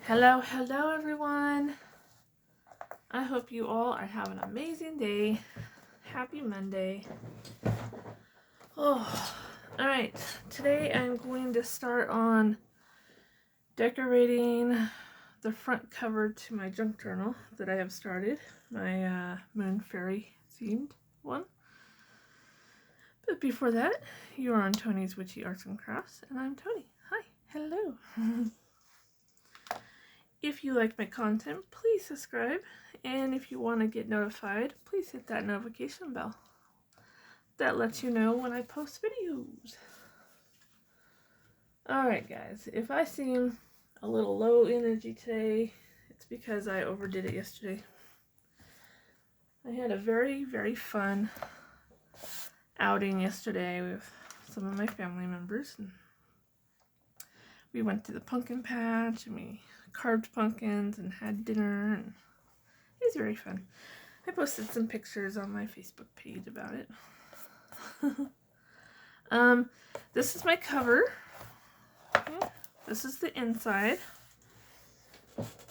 Hello, hello everyone. I hope you all are having an amazing day. Happy Monday. Oh, all right. Today I'm going to start on decorating the front cover to my junk journal that I have started, my Moon Fairy themed one. But before that, you are on Tony's Witchy Arts and Crafts, and I'm Tony. Hi, hello. If you like my content, please subscribe. And if you want to get notified, please hit that notification bell. That lets you know when I post videos. Alright guys, if I seem a little low energy today, it's because I overdid it yesterday. I had a very, very fun outing yesterday with some of my family members. And we went to the pumpkin patch and we carved pumpkins and had dinner, and it was very fun. I posted some pictures on my Facebook page about it. This is my cover. Okay. This is the inside.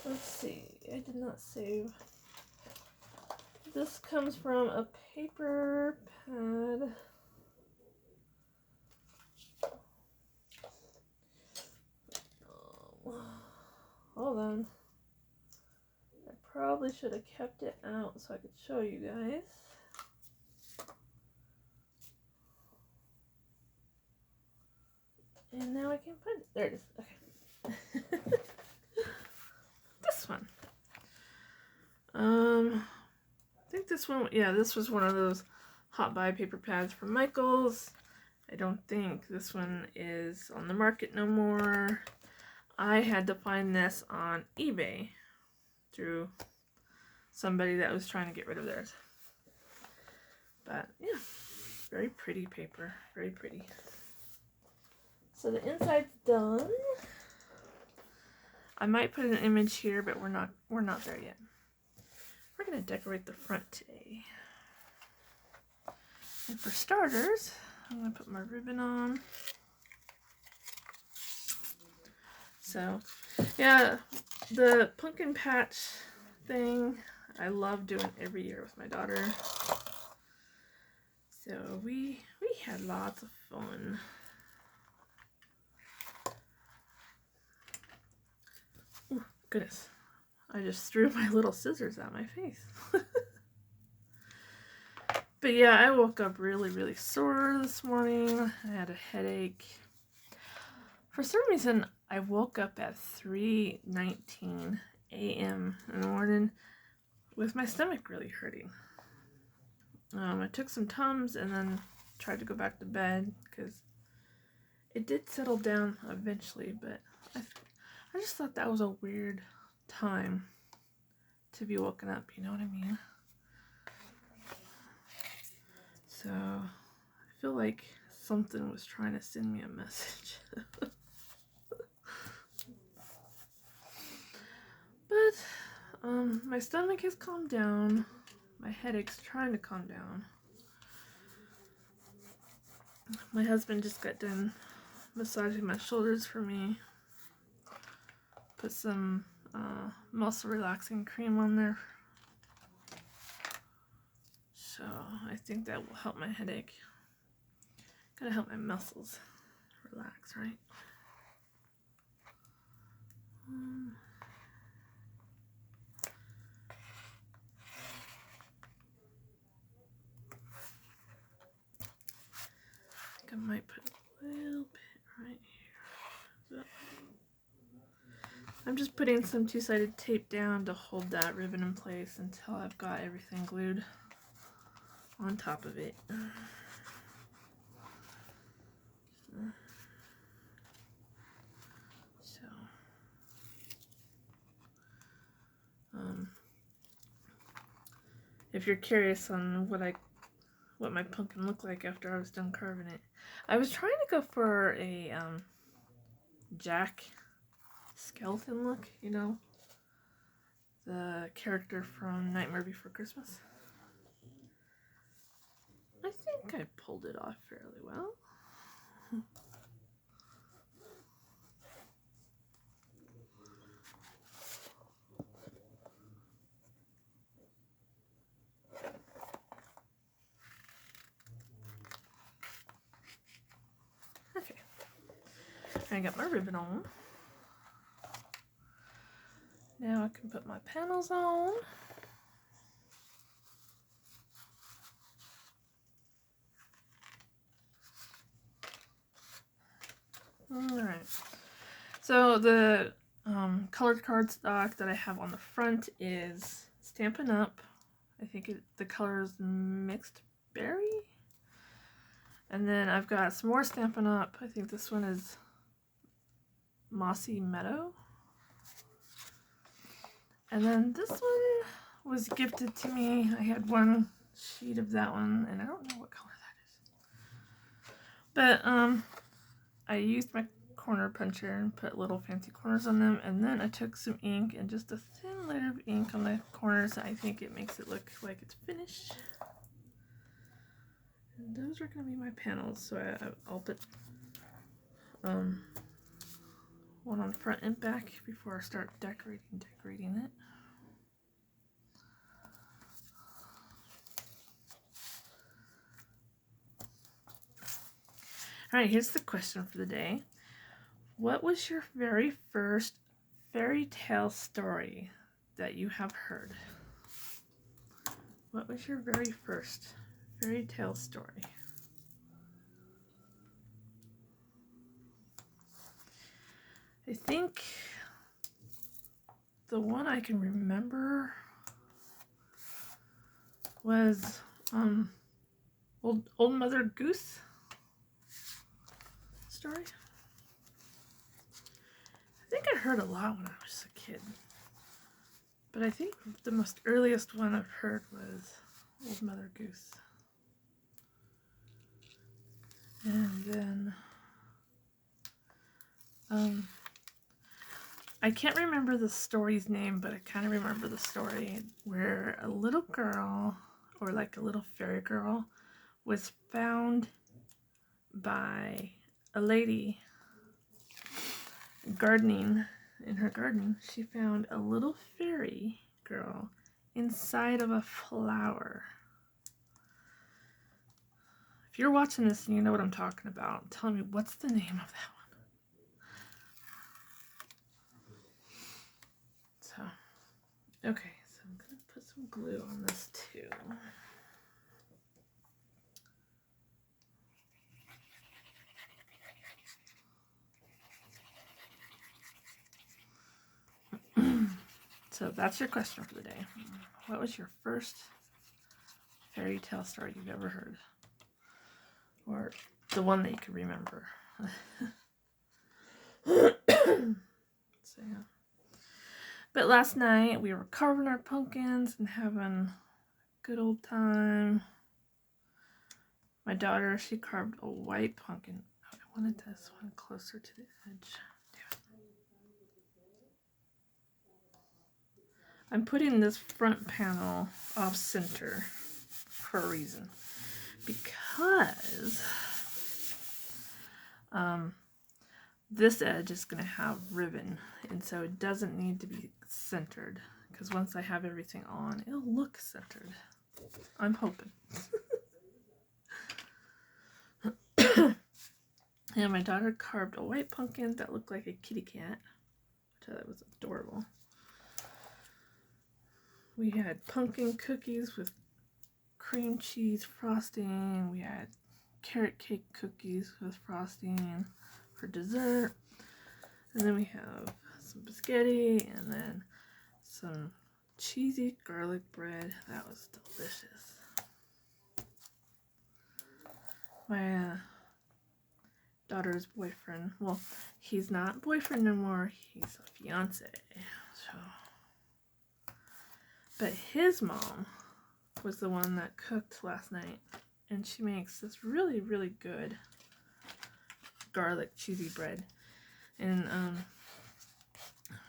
Let's see. I did not save. This comes from a paper pad. Hold on. I probably should have kept it out so I could show you guys. And now I can't find it. There it is. Okay. This one. I think this one, yeah, this was one of those Hot Buy paper pads from Michaels. I don't think this one is on the market no more. I had to find this on eBay through somebody that was trying to get rid of theirs. But yeah, very pretty paper, very pretty. So the inside's done. I might put an image here, but we're not there yet. We're gonna decorate the front today. And for starters, I'm gonna put my ribbon on. So, yeah, the pumpkin patch thing, I love doing every year with my daughter. So we had lots of fun. Ooh, goodness. I just threw my little scissors at my face. But yeah, I woke up really, really sore this morning. I had a headache. For some reason, I woke up at 3:19 a.m. in the morning with my stomach really hurting. I took some Tums and then tried to go back to bed because it did settle down eventually, but I just thought that was a weird time to be woken up, you know what I mean? So I feel like something was trying to send me a message. But my stomach has calmed down. My headache's trying to calm down. My husband just got done massaging my shoulders for me. Put some muscle relaxing cream on there. So I think that will help my headache. Gotta help my muscles relax, right? I think I might put a little bit right here. I'm just putting some two-sided tape down to hold that ribbon in place until I've got everything glued on top of it. So, if you're curious on what my pumpkin looked like after I was done carving it, I was trying to go for a Jack Skellington look, you know, the character from Nightmare Before Christmas. I think I pulled it off fairly well. I got my ribbon on. Now I can put my panels on. Alright. So the colored cardstock that I have on the front is Stampin' Up! I think the color is Mixed Berry. And then I've got some more Stampin' Up! I think this one is Mossy Meadow. And then this one was gifted to me. I had one sheet of that one, and I don't know what color that is. But I used my corner puncher and put little fancy corners on them, and then I took some ink and just a thin layer of ink on the corners. I think it makes it look like it's finished. And those are going to be my panels, so I'll put one on the front and back before I start decorating it. Alright, here's the question for the day. What was your very first fairy tale story that you have heard? What was your very first fairy tale story? I think the one I can remember was Old Mother Goose story. I think I heard a lot when I was a kid, but I think the most earliest one I've heard was Old Mother Goose. And then I can't remember the story's name, but I kind of remember the story where a little girl, or like a little fairy girl, was found by a lady gardening in her garden. She found a little fairy girl inside of a flower. If you're watching this and you know what I'm talking about, tell me, what's the name of that one? So, okay, so I'm going to put some glue on this too. So that's your question for the day. What was your first fairy tale story you've ever heard? Or the one that you can remember? So, yeah. But last night we were carving our pumpkins and having a good old time. My daughter, she carved a white pumpkin. I wanted this one closer to the edge. I'm putting this front panel off center for a reason, because this edge is going to have ribbon, and so it doesn't need to be centered, because once I have everything on, it'll look centered. I'm hoping. And my daughter carved a white pumpkin that looked like a kitty cat, which I thought was adorable. We had pumpkin cookies with cream cheese frosting. We had carrot cake cookies with frosting for dessert. And then we have some biscotti and then some cheesy garlic bread. That was delicious. My daughter's boyfriend, well, he's not boyfriend anymore, he's a fiance. So, but his mom was the one that cooked last night, and she makes this really, really good garlic cheesy bread. And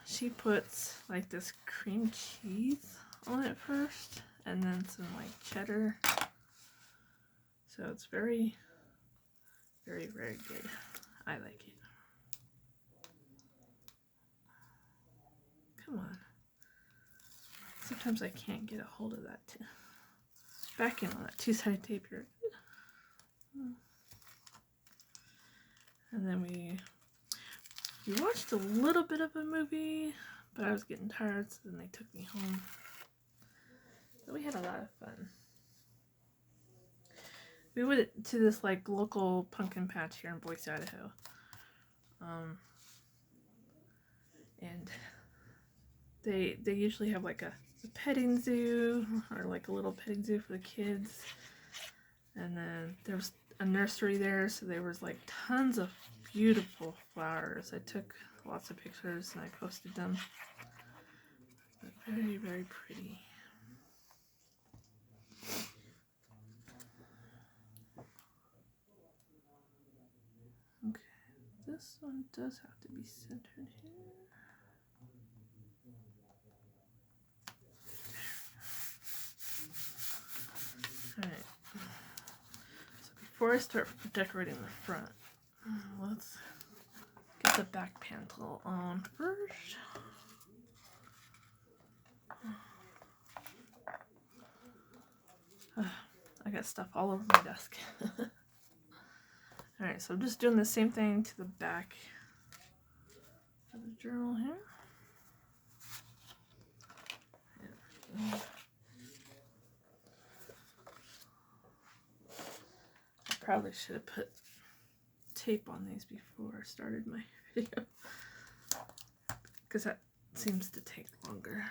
she puts like this cream cheese on it first, and then some like cheddar. So it's very, very, very good. I like it. Come on. Sometimes I can't get a hold of that backing on that two-sided tape here. And then we We watched a little bit of a movie, but I was getting tired, so then they took me home. But we had a lot of fun. We went to this like local pumpkin patch here in Boise, Idaho. And they usually have like a petting zoo, or like a little petting zoo for the kids. And then there was a nursery there, so there was like tons of beautiful flowers. I took lots of pictures and I posted them. But very, very pretty. Okay, this one does have to be centered here. Alright, so before I start decorating the front, let's get the back panel on first. I got stuff all over my desk. Alright, so I'm just doing the same thing to the back of the journal here. I probably should have put tape on these before I started my video, because that seems to take longer.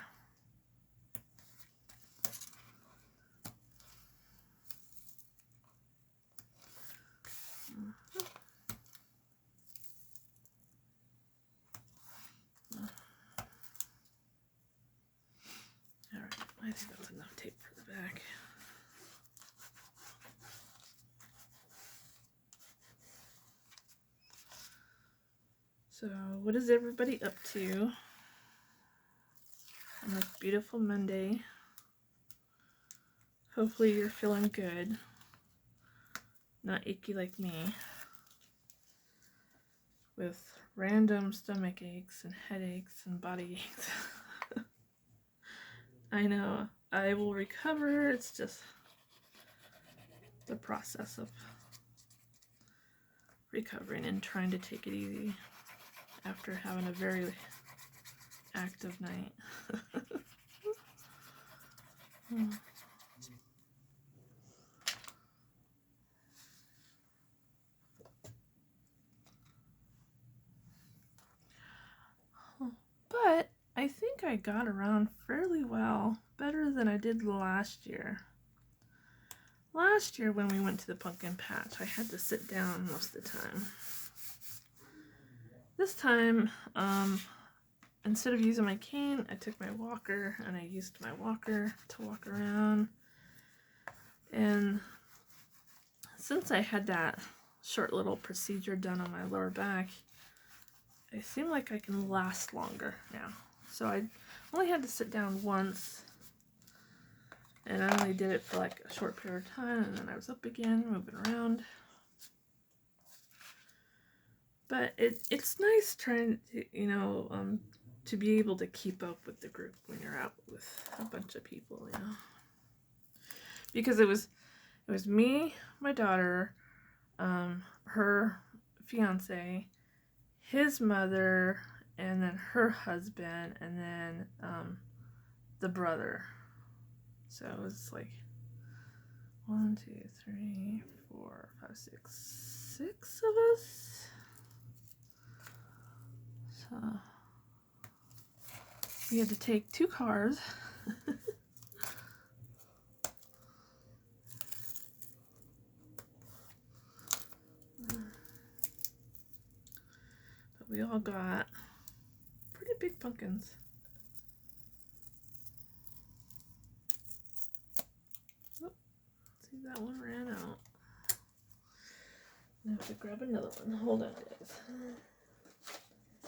Alright, I think that's enough tape for the back. So, what is everybody up to on this beautiful Monday? Hopefully you're feeling good, not achy like me, with random stomach aches and headaches and body aches. I know, I will recover. It's just the process of recovering and trying to take it easy after having a very active night. But I think I got around fairly well, better than I did last year. Last year when we went to the pumpkin patch, I had to sit down most of the time. This time, instead of using my cane, I took my walker, and I used my walker to walk around. And since I had that short little procedure done on my lower back, I seem like I can last longer now. So I only had to sit down once, and I only did it for like a short period of time, and then I was up again, moving around. But it's nice trying to, to be able to keep up with the group when you're out with a bunch of people, Because it was me, my daughter, her fiance, his mother, and then her husband, and then the brother. So it was like 1, 2, 3, 4, 5, 6 of us. So we had to take 2 cars. But we all got pretty big pumpkins. Oh, see, that one ran out. I have to grab another one. Hold on, guys.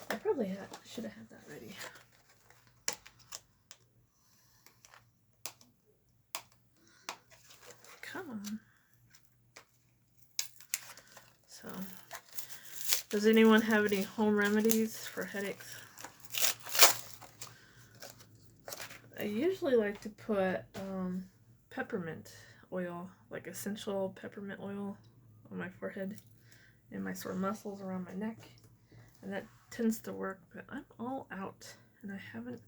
I probably should have had that ready. Come on. So, does anyone have any home remedies for headaches? I usually like to put peppermint oil, like essential peppermint oil, on my forehead and my sore muscles around my neck, and that tends to work, but I'm all out and I haven't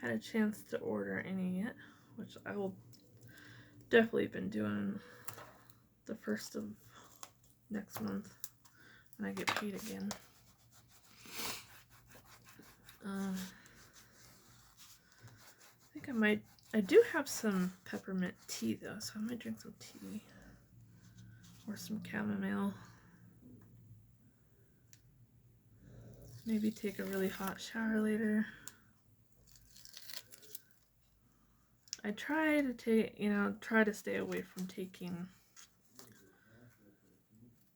had a chance to order any yet, which I will definitely been doing the first of next month when I get paid again. I think I do have some peppermint tea though, so I might drink some tea or some chamomile. Maybe take a really hot shower later. I try to stay away from taking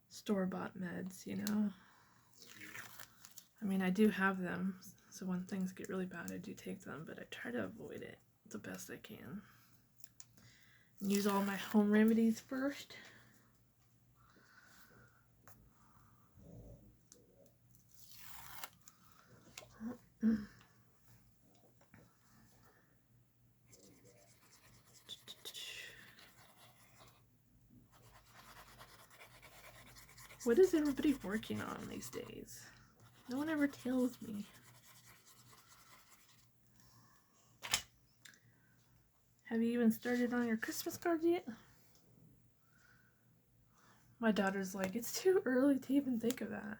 store-bought meds, I mean, I do have them, so when things get really bad, I do take them, but I try to avoid it the best I can. And use all my home remedies first. What is everybody working on these days? No one ever tells me. Have you even started on your Christmas card yet? My daughter's like, it's too early to even think of that.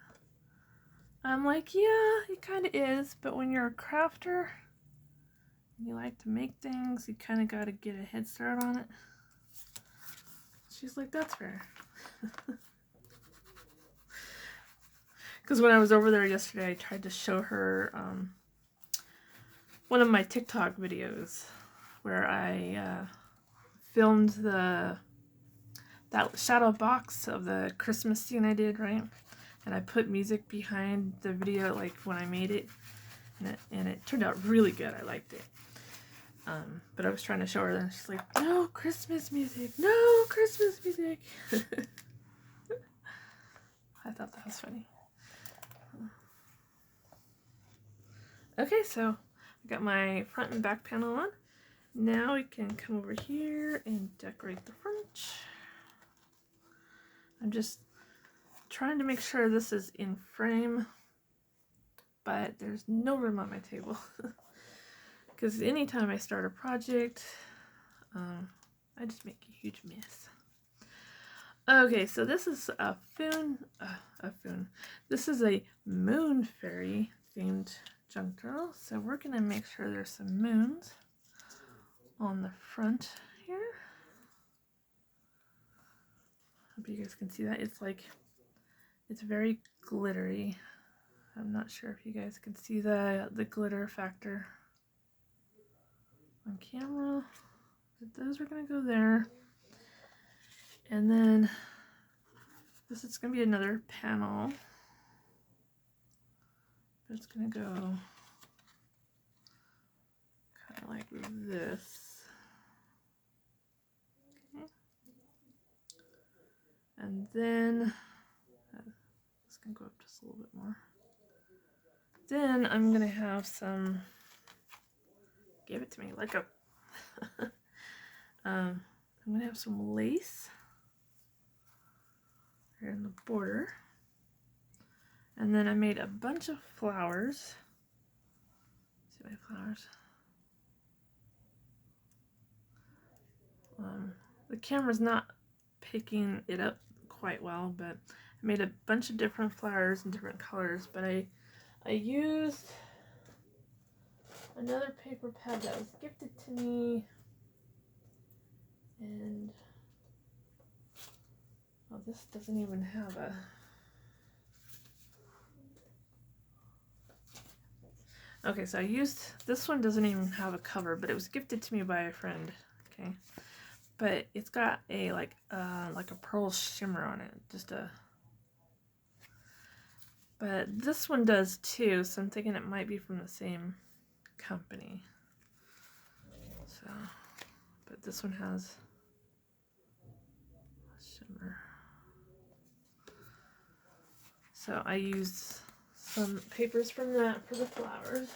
I'm like, yeah, it kind of is, but when you're a crafter and you like to make things, you kind of got to get a head start on it. She's like, that's fair. Because when I was over there yesterday, I tried to show her one of my TikTok videos where I filmed that shadow box of the Christmas scene I did, right? And I put music behind the video, like when I made it, and it turned out really good. I liked it. But I was trying to show her, and she's like, "No Christmas music, no Christmas music." I thought that was funny. Okay, so I got my front and back panel on. Now we can come over here and decorate the front. I'm just trying to make sure this is in frame, but there's no room on my table. Because anytime I start a project, I just make a huge mess. Okay, so this is a This is a moon fairy themed junk journal. So we're gonna make sure there's some moons on the front here. Hope you guys can see that. It's very glittery. I'm not sure if you guys can see the glitter factor on camera. But those are gonna go there. And then this is gonna be another panel. But it's gonna go kind of like this. Okay. And then this can go up just a little bit more. Then I'm gonna have some. Give it to me, let go. I'm gonna have some lace here in the border, and then I made a bunch of flowers. See my flowers. The camera's not picking it up quite well, but I made a bunch of different flowers in different colors. But I used another paper pad that was gifted to me, and oh, this doesn't even have a. Okay, so I used this one. Doesn't even have a cover, but it was gifted to me by a friend. Okay, but it's got a like a pearl shimmer on it, But this one does too, so I'm thinking it might be from the same company. So, but this one has a shimmer. So I used some papers from that for the flowers.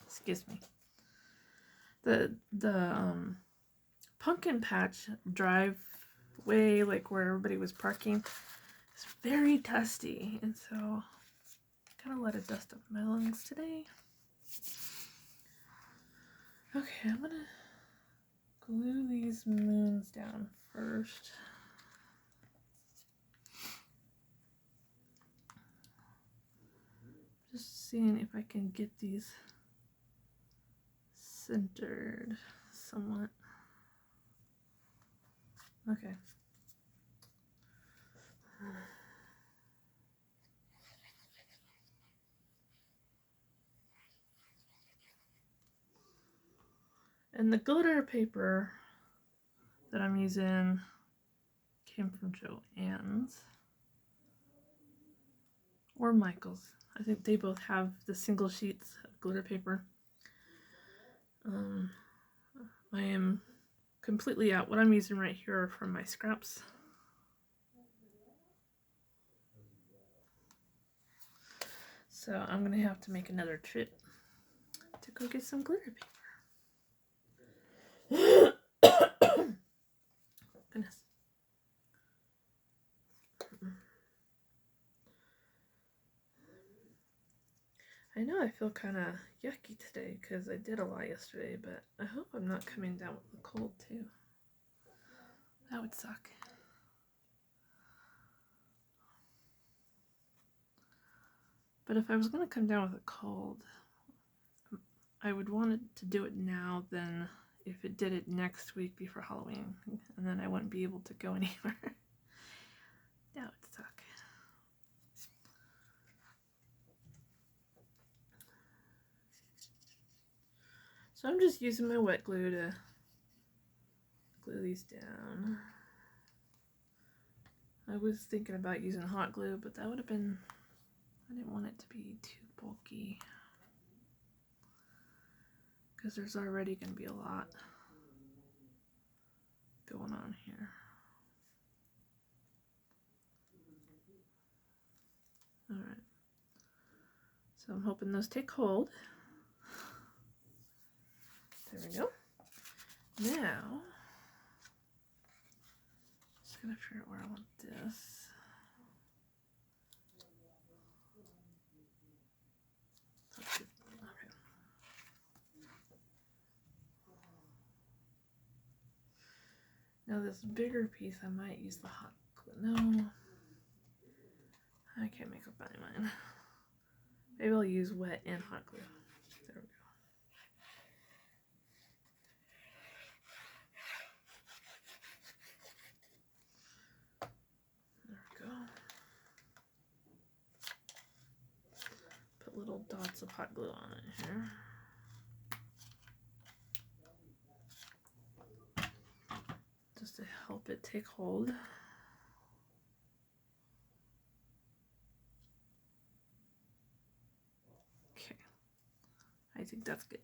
Excuse me. The pumpkin patch dry way, like where everybody was parking, is very dusty, and so I gotta let it dust up my lungs today. Okay, I'm gonna glue these moons down first. Just seeing if I can get these centered somewhat. Okay. And the glitter paper that I'm using came from Joann's or Michael's. I think they both have the single sheets of glitter paper. I am completely out. What I'm using right here are from my scraps. So I'm gonna have to make another trip to go get some glitter paper. Goodness. I know I feel kind of yucky today because I did a lot yesterday, but I hope I'm not coming down with a cold too. That would suck. But if I was going to come down with a cold, I would want it to do it now than if it did it next week before Halloween, and then I wouldn't be able to go anywhere. That would suck. So I'm just using my wet glue to glue these down. I was thinking about using hot glue, but that would have been, I didn't want it to be too bulky, because there's already going to be a lot going on here. Alright, so I'm hoping those take hold. There we go. Now, just gonna figure out where I want this. Okay. Now this bigger piece, I might use the hot glue. No, I can't make up my mind. Maybe I'll use wet and hot glue. There we go. There we go. Put little dots of hot glue on it here. Just to help it take hold. Okay, I think that's good.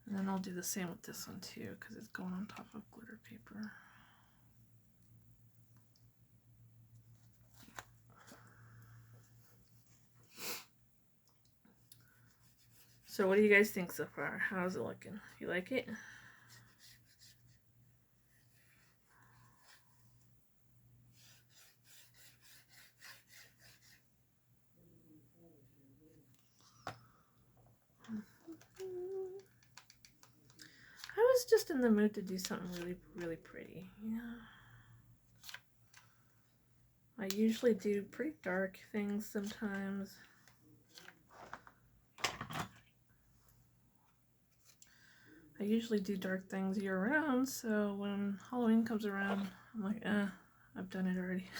And then I'll do the same with this one too, because it's going on top of glitter paper. So what do you guys think so far? How's it looking? You like it? I was just in the mood to do something really, really pretty, you know? I usually do pretty dark things sometimes. I usually do dark things year round, so when Halloween comes around, I'm like, I've done it already.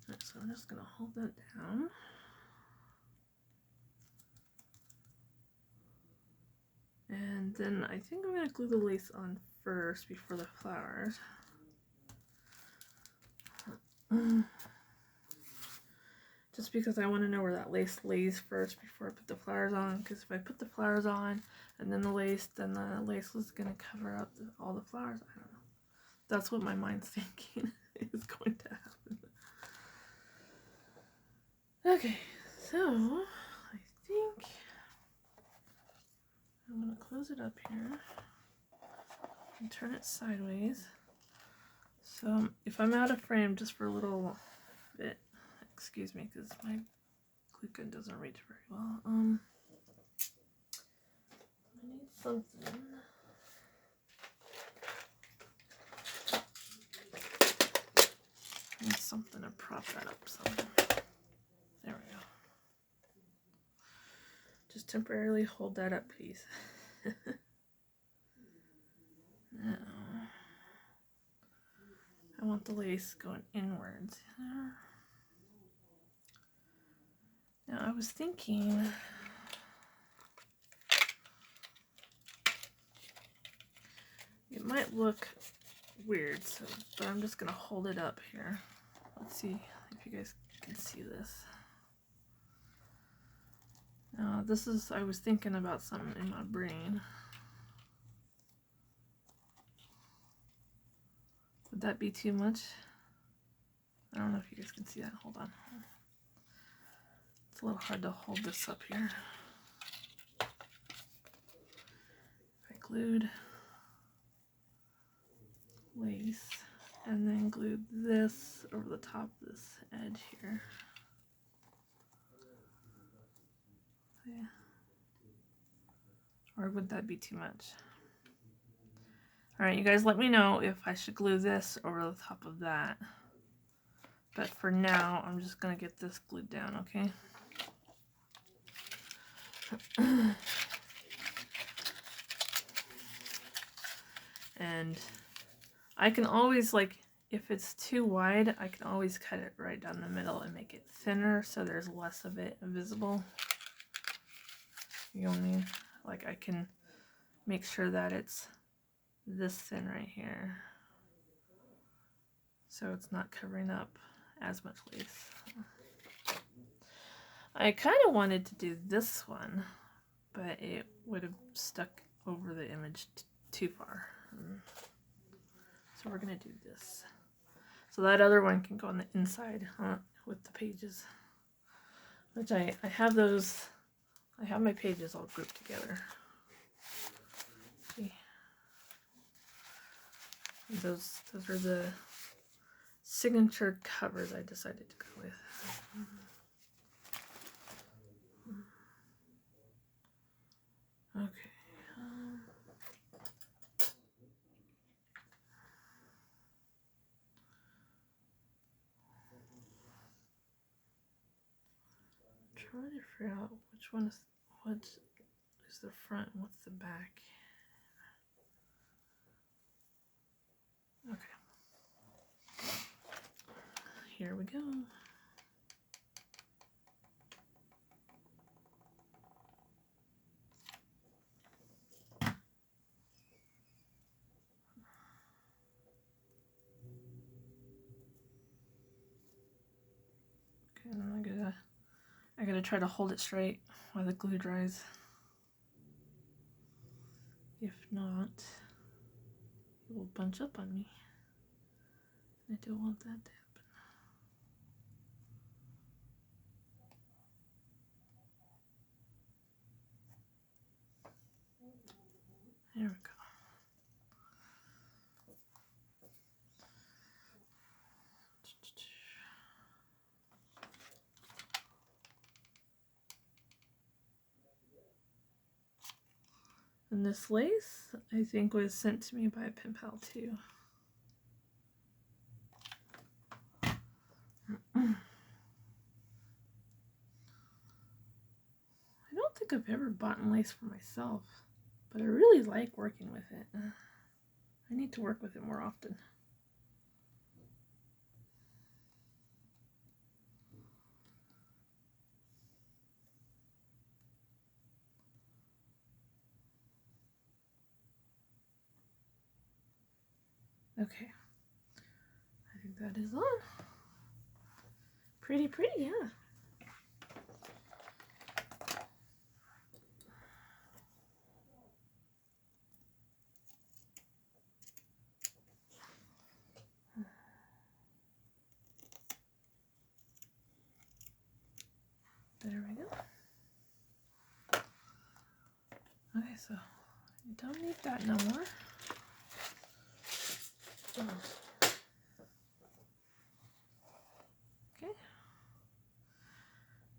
Right, so I'm just gonna hold that down. And then I think I'm gonna glue the lace on first before the flowers. Just because I want to know where that lace lays first before I put the flowers on. Because if I put the flowers on and then the lace was going to cover up all the flowers. I don't know. That's what my mind's thinking is going to happen. Okay, so I think I'm going to close it up here and turn it sideways. So if I'm out of frame just for a little bit, excuse me, because my glue gun doesn't reach very well. I need something. I need something to prop that up somewhere. There we go. Just temporarily hold that up, please. Now, I want the lace going inwards. Now, I was thinking it might look weird, but I'm just going to hold it up here. Let's see if you guys can see this. Now, I was thinking about something in my brain. Would that be too much? I don't know if you guys can see that. Hold on. It's a little hard to hold this up here. If I glued lace and then glued this over the top of this edge here. Yeah. Or would that be too much? Alright, you guys let me know if I should glue this over the top of that. But for now, I'm just going to get this glued down, okay? And I can always, like, if it's too wide, I can always cut it right down the middle and make it thinner so there's less of it visible. You know what I mean? Like, I can make sure that it's this thin right here. So it's not covering up as much lace. I kind of wanted to do this one, but it would have stuck over the image too far. So we're going to do this. So that other one can go on the inside with the pages. Which I have those, I have my pages all grouped together. See? Those are the signature covers I decided to go with. Okay. Trying to figure out which one is what is the front and what's the back. Okay. Here we go. Okay, and I gotta try to hold it straight while the glue dries. If not, it will bunch up on me. I don't want that to happen. There we go. And this lace, I think, was sent to me by a pen pal too. I don't think I've ever bought lace for myself, but I really like working with it. I need to work with it more often. Okay, I think that is on. Pretty, yeah. There we go. Okay, so you don't need that no more. Okay.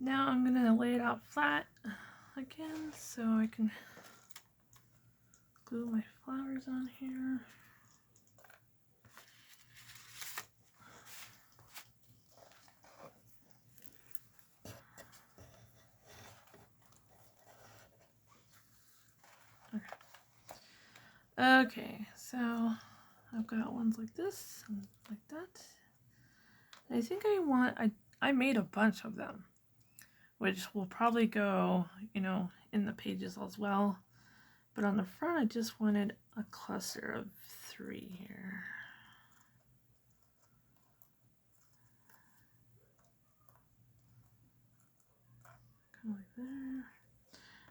Now I'm gonna lay it out flat again so I can glue my flowers on here. Okay, so I've got ones like this and like that. And I think I made a bunch of them, which will probably go, you know, in the pages as well. But on the front, I just wanted a cluster of 3 here. Kind of like there.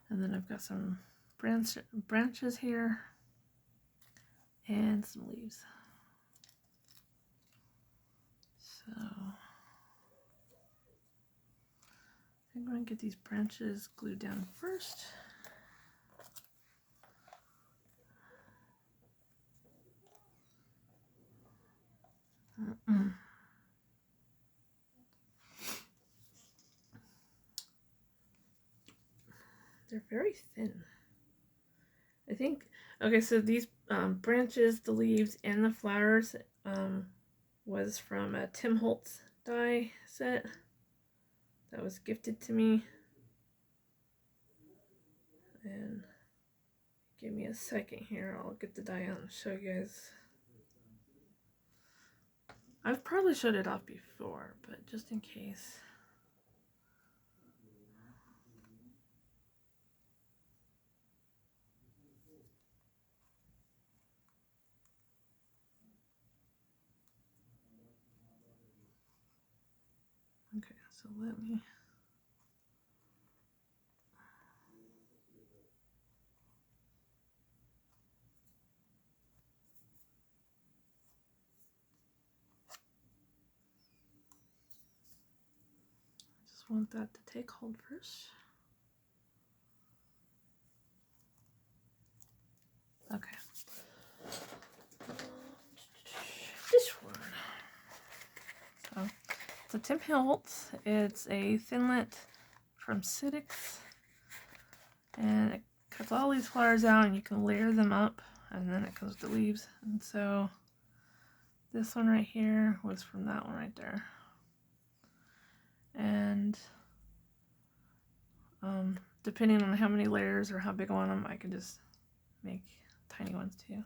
And then I've got some branches here and some leaves. So I'm going to get these branches glued down first. They're very thin. I think, okay, so these branches, the leaves, and the flowers was from a Tim Holtz die set that was gifted to me. And give me a second here, I'll get the die out and show you guys. I've probably showed it off before, but just in case. Okay, so let me... I just want that to take hold first. Okay. This one. So, it's a Tim Holtz. It's a Thinlit from Siddix. And it cuts all these flowers out and you can layer them up. And then it comes with the leaves. And so this one right here was from that one right there. And depending on how many layers or how big I want them, I can just make tiny ones too.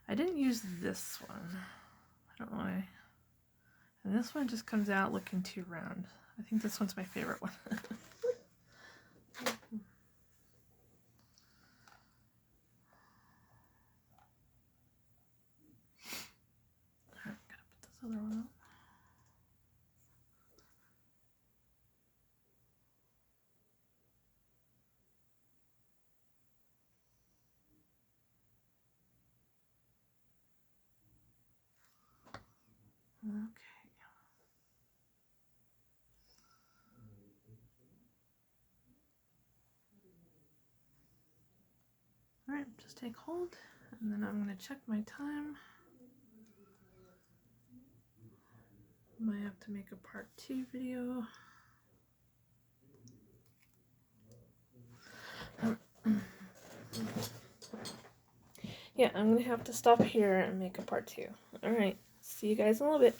I didn't use this one. I don't know why. And this one just comes out looking too round. I think this one's my favorite one. Alright, gotta put this other one up. Okay. Alright, just take hold, and then I'm going to check my time. Might have to make a part 2 video. Yeah, I'm going to have to stop here and make a part 2. Alright, see you guys in a little bit.